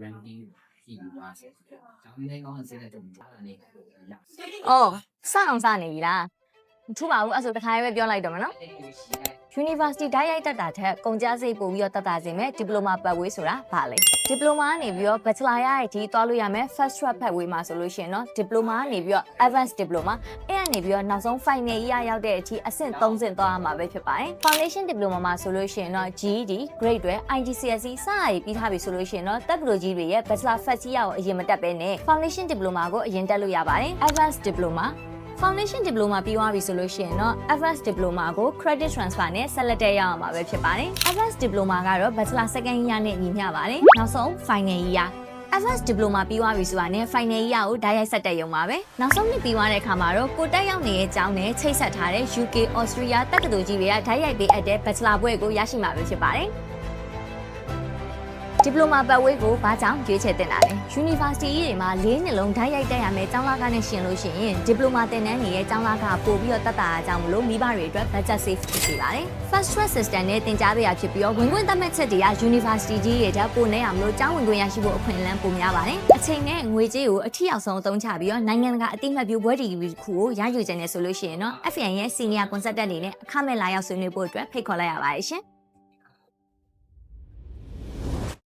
ranking ရှိသွားစေ။ကျောင်းလေးကောင်းစတဲ့တုံးထားတာနေရ။ အော်စအောင်စနေပြီလားမထူပါဘူးအဲ့ဆိုတစ်ခါပဲပြောလိုက်တော့မယ်နော် University ဓာတ်ရိုက်တက်တာထက်ကုန်ကျစရိတ်ပို့ပြီးတော့တက်တာစေမယ် Diploma ပတ်ဝေးဆိုတာဘာလဲ Diploma ကနေပြီးတော့ Bachelor ရတဲ့အထိသွားလို့ရမယ် Fast Track ပတ်ဝေးမှာဆိုလို့ရှိရင်တော့ Diploma ကနေပြီးတော့ Advanced Diploma အဲ့ကနေပြီးတော့နောက်ဆုံး Final year ရောက်တဲ့အထိအဆင့်3ဆင့်သွားရမှာပဲဖြစ်ပါတယ် Foundation Diploma မှာဆိုလို့ရှိရင်တော့ GED Grade တွေ IGCSE စတာပြီးထားပြီဆိုလို့ရှိရင်တော့တပ်ပလိုကြီးတွေရဲ့ Bachelor First year ကိုအရင်မတက်ဘဲနဲ့ Foundation Diploma ကိုအရင်တက်လို့ရပါတယ် Advanced Diploma Foundation Diploma ပြီးသွားပြီဆိုလို့ရှိရင်တော့ Advanced Diploma ကို Credit Transfer နဲ့ဆက်လက်တက်ရအောင်ပါပဲဖြစ်ပါတယ် Advanced Diploma ကတော့ Bachelor Second year နဲ့ညီမျှပါတယ်နောက်ဆုံး Final year Advanced Diploma ပြီးသွားပြီဆိုတာနဲ့ Final year ကိုဓာတ်ရိုက်ဆက်တက်ရုံပါပဲနောက်ဆုံးနှစ်ပြီးသွားတဲ့အခါမှာတော့ကိုတက်ရောက်နေတဲ့အကြောင်းနဲ့ချိတ်ဆက်ထားတဲ့ UK Austria တက္ကသိုလ်ကြီးတွေကဓာတ်ရိုက်ပေးအပ်တဲ့ Bachelor ဘွဲ့ကိုရရှိမှာပဲဖြစ်ပါတယ်Diploma ပတ်ဝေးကိုဘာကြောင့်ရွေးချယ်တင်တာလဲ University တွေမှာ၄နှစ်လုံးဓာတ်ရိုက်တက်ရမယ်ကျောင်းသားကနဲ့ရှင်လို့ရှိရင် Diploma သင်တန်းတွေရဲ့ကျောင်းသားကပို့ပြီးတော့တက်တာအကြောင်းမလို့မိဘတွေအတွက် budget save ဖြစ်စေပါတယ် Fast Track System နဲ့သင်ကြားပေးရဖြစ်ပြီးတော့ဝင်ခွင့်သတ်မှတ်ချက်တွေက University ကြီးတွေတက်ပို့နေရမလို့ကျောင်းဝင်ခွင့်ရရှိဖို့အခွင့်အလမ်းပိုများပါတယ်အချိန်နဲ့ငွေကြေးကိုအထီအောင်ဆုံးအသုံးချပြီးတော့နိုင်ငံတကာအသိမှတ်ပြုဘွဲ့ဒီဂရီခုကိုရယူခြင်းနဲ့ဆိုလို့ရှိရင်တော့ FAN ရဲ့ Senior Consultant တွေနဲ့အခမဲ့လာရောက်ဆွေးနွေးဖို့အတွက်ဖိတ်ခေါ်လိုက်ရပါတယ်ရှင်